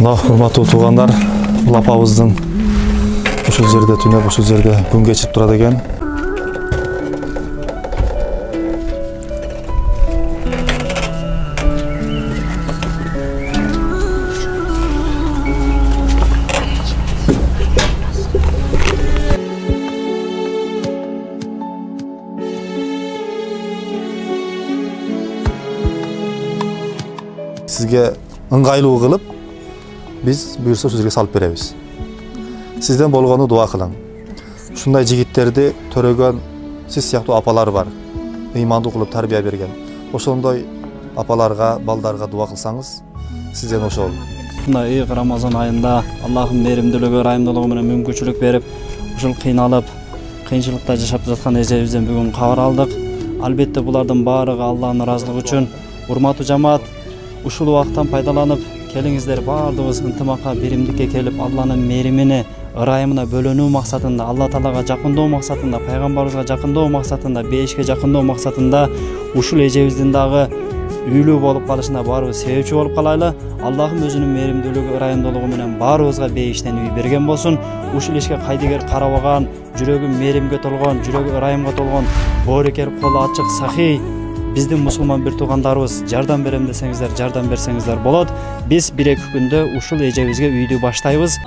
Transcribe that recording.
Мына урматтуу туугандар, бул апабыздын ушул жерде түнөп, ушул жерде күн кечирип турат экен. Sizge ыңгайлуу кылып, biz buyursa sizге салып беребиз. Сизден болгону дуа кылың. Ушундай жигиттерди төрөгөн сиз сыяктуу апалар бар. Ыймандуу кылып тарбия берген. Ошондой апаларга, балдарга дуа кылсаңыз, сизден ошол. Мындай Рамазан айында Аллахым меримдүүлүгү, ырайымдуулугу менен мүмкүнчүлүк берип, ушул кыйналып, кыйынчылыкта жашап жаткан эжебизден бүгүн кабар алдык. Албетте булардын баарыгы Аллахтын ыраазылыгы үчүн. Урматтуу жамаат, ушул убакыттан пайдаланып, келиңиздер баардыгыбыз ынтымакка, биримдикке келип, Алланын меримини, ырайымына бөлөнүү максатында, Алла Таалага жакындоо максатында, пайгамбарыбызга жакындоо максатында, бейишке жакындоо максатында ушул эжебиздин дагы үйлүү болуп калышына баарыбыз себепчи болуп калайлы. Аллахым өзүнүн меримдүүлүгү, ырайымдуулугу менен баарыбызга бейиштен үй берген болсун. Ушул ишке кайдыгер карабаган, жүрөгү меримге толгон, жүрөгү ырайымга толгон, боорекер, колу ачык, сахий биздин мусулман бир туугандарыбыз жардам берем десеңиздер, жардам берсеңиздер болот. Биз 1-2 күндө ушул эжебизге үйдү баштайбыз.